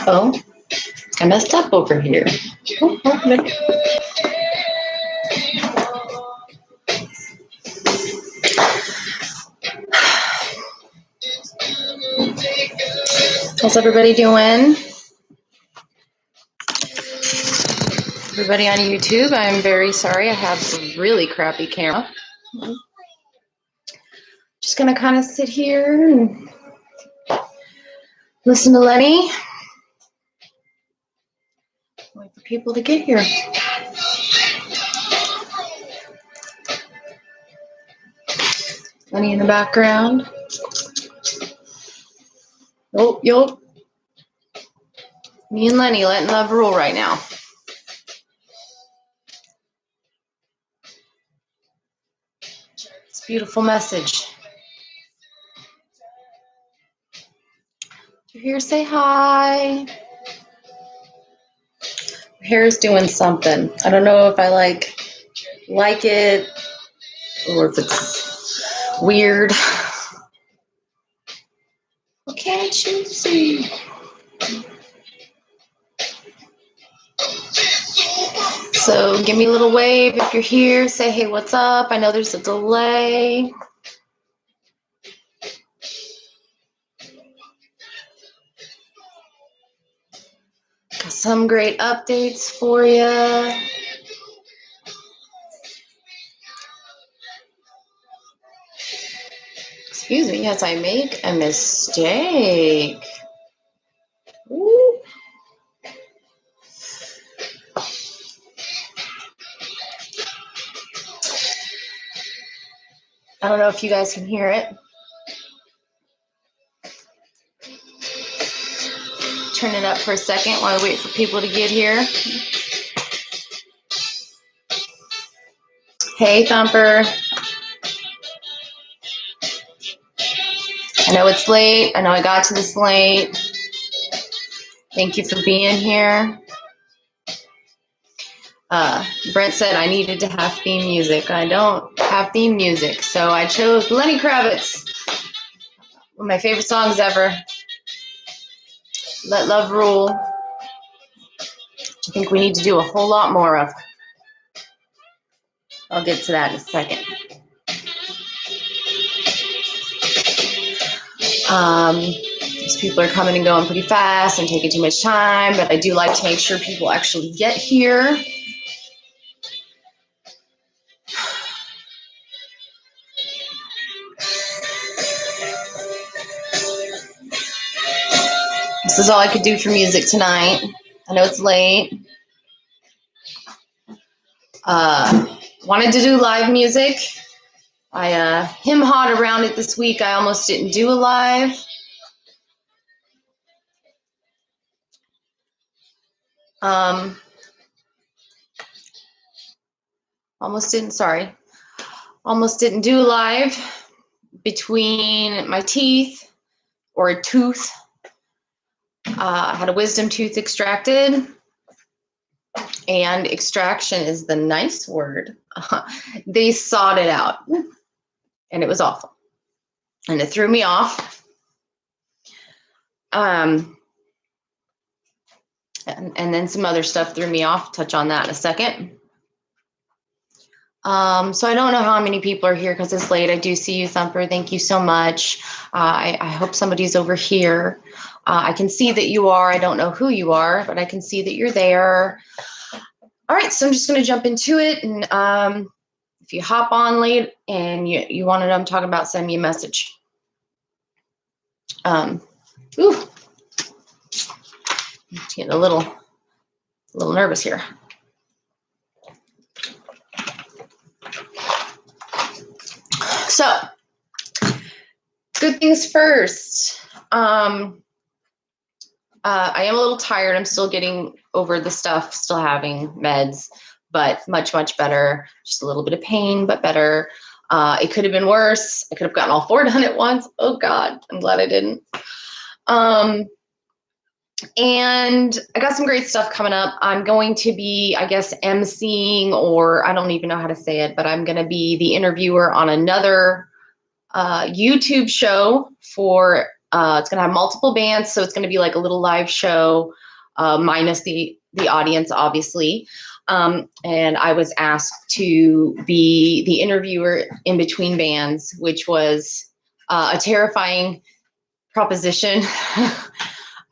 Uh-oh. I messed up over here. No. How's everybody doing? Everybody on YouTube, I'm very sorry. I have a really crappy camera. Just gonna kind of sit here and listen to Lenny. Wait for people to get here. Lenny in the background. Oh, yo. Me and Lenny letting love rule right now. It's a beautiful message. If you're here, say hi. My hair's doing something. I don't know if I like it or if it's weird. What can't you see? So give me a little wave if you're here. Say, hey, what's up? I know there's a delay. Got some great updates for you. Excuse me as I make a mistake. Ooh. I don't know if you guys can hear it. Turn it up for a second while I wait for people to get here. Hey, Thumper. I know it's late. I know I got to this late. Thank you for being here. Brent said I needed to have theme music. I don't have theme music, so I chose Lenny Kravitz. One of my favorite songs ever. Let Love Rule. I think we need to do a whole lot more of. I'll get to that in a second. These people are coming and going pretty fast and taking too much time, but I do like to make sure people actually get here. This is all I could do for music tonight. I know it's late. Wanted to do live music. I him-hawed around it this week. I almost didn't do a live. Almost didn't do a live between my teeth or a tooth. I had a wisdom tooth extracted, and extraction is the nice word. They sawed it out, and it was awful, and it threw me off. And then some other stuff threw me off. Touch on that in a second. So I don't know how many people are here because it's late. I do see you, Thumper. Thank you so much. I hope somebody's over here. I can see that you are. I don't know who you are, but I can see that you're there. All right, so I'm just going to jump into it. And if you hop on late and you want to know I'm talking about, send me a message. Ooh. Getting a little nervous here. So, good things first. I am a little tired. I'm still getting over the stuff, still having meds, but much, much better. Just a little bit of pain, but better. It could have been worse. I could have gotten all 4 done at once. Oh, God. I'm glad I didn't. And I got some great stuff coming up. I'm going to be, I guess, emceeing, or I don't even know how to say it, but I'm going to be the interviewer on another YouTube show for It's going to have multiple bands, so it's going to be like a little live show, minus the audience, obviously. And I was asked to be the interviewer in between bands, which was a terrifying proposition.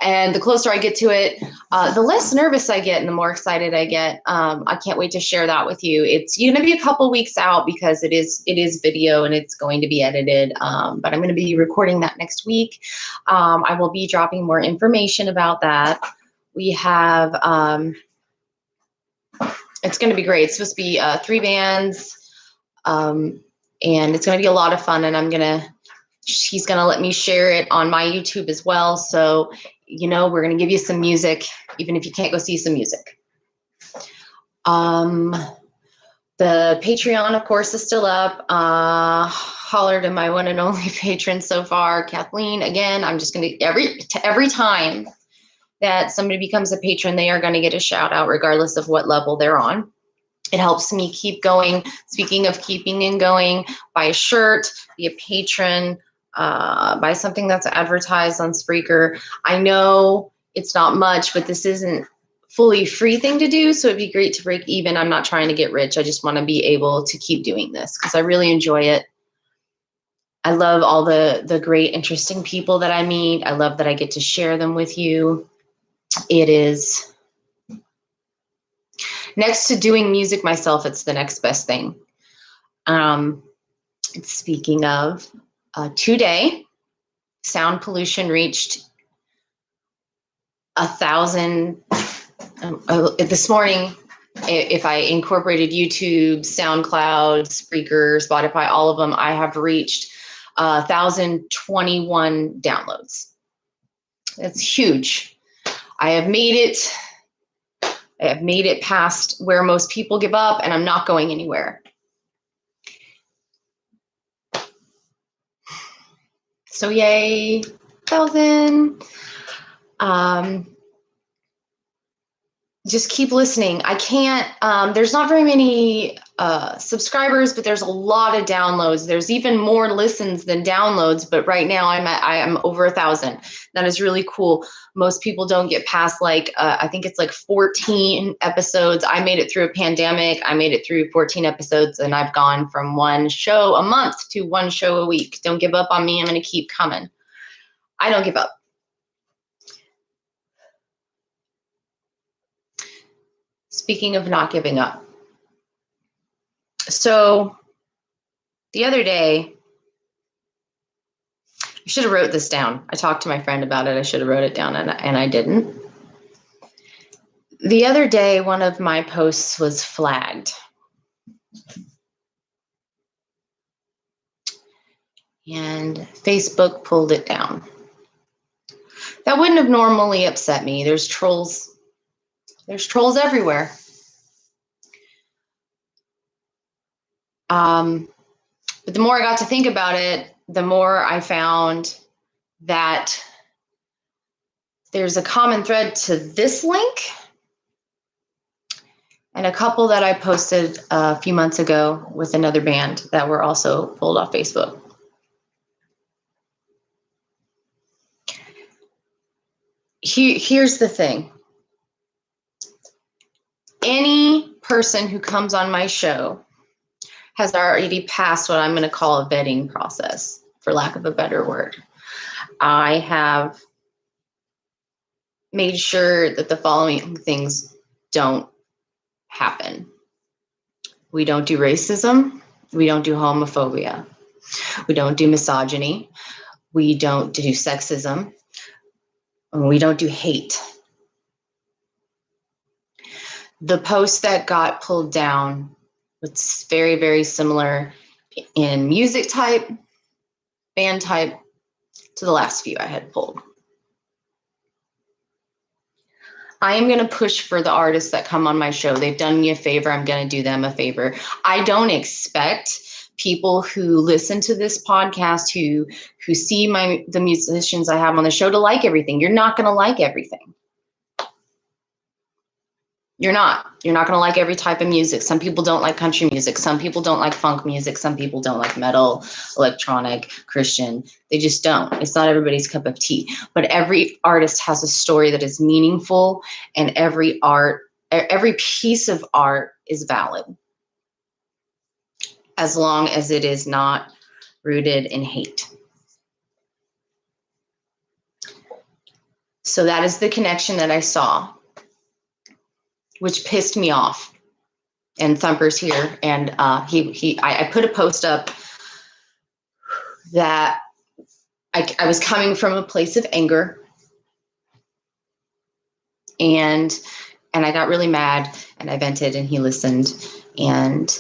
And the closer I get to it, the less nervous I get and the more excited I get. I can't wait to share that with you. It's going to be a couple weeks out because it is video and it's going to be edited. But I'm going to be recording that next week. I will be dropping more information about that. We have, it's going to be great. It's supposed to be 3 bands, and it's going to be a lot of fun. And she's going to let me share it on my YouTube as well. So, we're going to give you some music, even if you can't go see some music. The Patreon, of course, is still up. Holler to my one and only patron so far, Kathleen. Again, I'm just going to, every time that somebody becomes a patron, they are going to get a shout out regardless of what level they're on. It helps me keep going. Speaking of keeping and going, buy a shirt, be a patron, buy something that's advertised on Spreaker. I know it's not much, but this isn't fully free thing to do, so it'd be great to break even. I'm not trying to get rich. I just want to be able to keep doing this because I really enjoy it. I love all the great, interesting people that I meet. I love that I get to share them with you. It is, next to doing music myself, it's the next best thing. Speaking of, today, sound pollution reached 1,000. This morning, if I incorporated YouTube, SoundCloud, Spreaker, Spotify, all of them, I have reached 1,021 downloads. That's huge. I have made it past where most people give up, and I'm not going anywhere. So yay, 1,000. Just keep listening. I can't, there's not very many subscribers, but there's a lot of downloads. There's even more listens than downloads, but right now I'm over 1,000. That is really cool. Most people don't get past I think it's 14 episodes. I made it through a pandemic. I made it through 14 episodes, and I've gone from 1 show a month to 1 show a week. Don't give up on me. I'm going to keep coming. I don't give up. Speaking of not giving up. So the other day, I should have wrote this down. I talked to my friend about it. I should have wrote it down, and I didn't. The other day, one of my posts was flagged. And Facebook pulled it down. That wouldn't have normally upset me. There's trolls everywhere. But the more I got to think about it, the more I found that there's a common thread to this link and a couple that I posted a few months ago with another band that were also pulled off Facebook. Here's the thing. Any person who comes on my show has already passed what I'm going to call a vetting process, for lack of a better word. I have made sure that the following things don't happen. We don't do racism. We don't do homophobia. We don't do misogyny. We don't do sexism. And we don't do hate. The post that got pulled down was very, very similar in music type, band type, to the last few I had pulled. I am going to push for the artists that come on my show. They've done me a favor. I'm going to do them a favor. I don't expect people who listen to this podcast, who see the musicians I have on the show, to like everything. You're not going to like everything. You're not. You're not going to like every type of music. Some people don't like country music. Some people don't like funk music. Some people don't like metal, electronic, Christian. They just don't. It's not everybody's cup of tea. But every artist has a story that is meaningful, and every piece of art is valid, as long as it is not rooted in hate. So that is the connection that I saw, which pissed me off. And Thumper's here, and I put a post up that I was coming from a place of anger, and I got really mad, and I vented, and he listened, and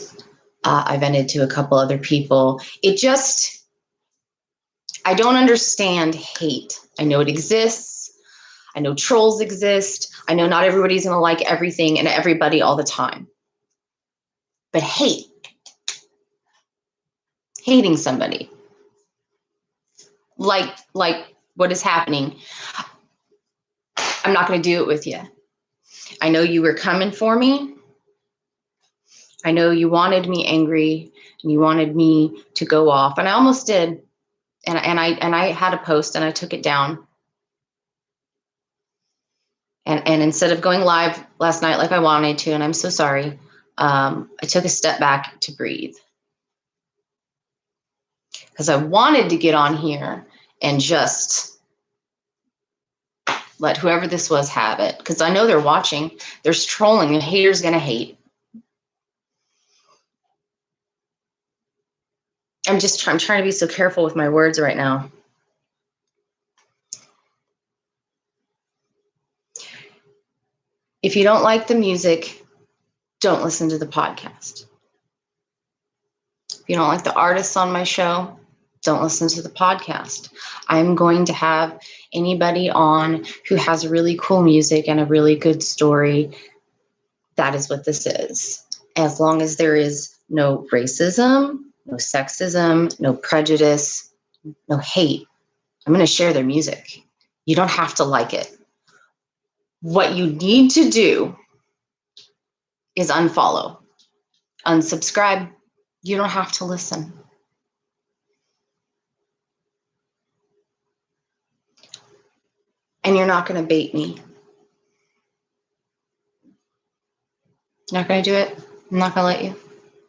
I vented to a couple other people. I don't understand hate. I know it exists. I know trolls exist. I know not everybody's going to like everything and everybody all the time. But hating somebody, like what is happening, I'm not going to do it with you. I know you were coming for me. I know you wanted me angry and you wanted me to go off, and I almost did. And I had a post and I took it down. And instead of going live last night like I wanted to, and I'm so sorry, I took a step back to breathe. Because I wanted to get on here and just let whoever this was have it. Because I know they're watching. There's trolling, and haters going to hate. I'm trying to be so careful with my words right now. If you don't like the music, don't listen to the podcast. If you don't like the artists on my show, don't listen to the podcast. I'm going to have anybody on who has really cool music and a really good story. That is what this is. As long as there is no racism, no sexism, no prejudice, no hate, I'm going to share their music. You don't have to like it. What you need to do is unfollow, unsubscribe. You don't have to listen. And you're not going to bait me. You're not going to do it. I'm not going to let you.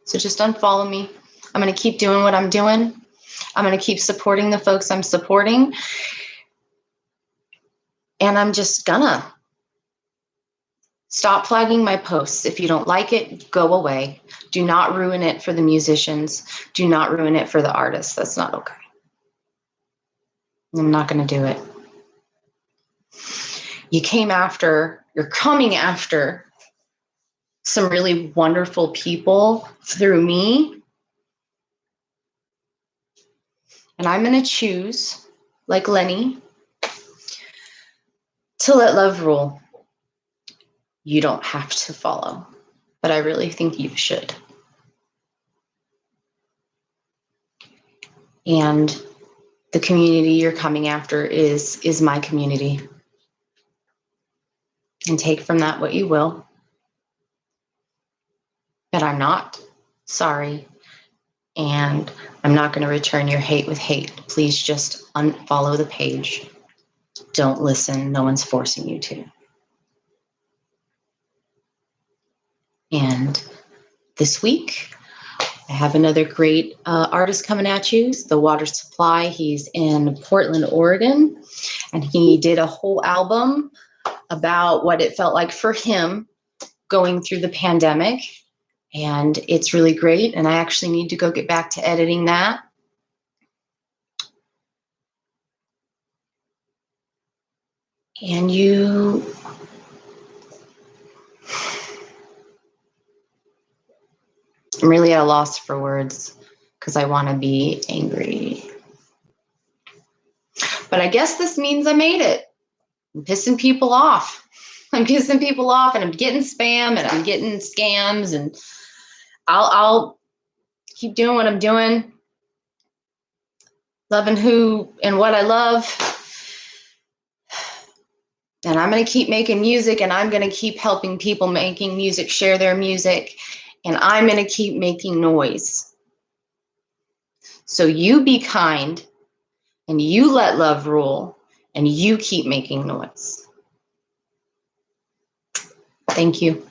So just unfollow me. I'm going to keep doing what I'm doing. I'm going to keep supporting the folks I'm supporting. And I'm just gonna stop flagging my posts. If you don't like it, go away. Do not ruin it for the musicians. Do not ruin it for the artists. That's not okay. I'm not going to do it. You're coming after some really wonderful people through me. And I'm going to choose, like Lenny, to let love rule. You don't have to follow, but I really think you should. And the community you're coming after is my community. And take from that what you will. But I'm not sorry. And I'm not going to return your hate with hate. Please just unfollow the page. Don't listen. No one's forcing you to. And this week, I have another great artist coming at you, The Water Supply. He's in Portland, Oregon, and he did a whole album about what it felt like for him going through the pandemic. And it's really great. And I actually need to go get back to editing that. And I'm really at a loss for words because I want to be angry. But I guess this means I made it. I'm pissing people off. I'm pissing people off, and I'm getting spam, and I'm getting scams, and I'll keep doing what I'm doing, loving who and what I love. And I'm going to keep making music, and I'm going to keep helping people making music share their music, and I'm going to keep making noise. So you be kind, and you let love rule, and you keep making noise. Thank you.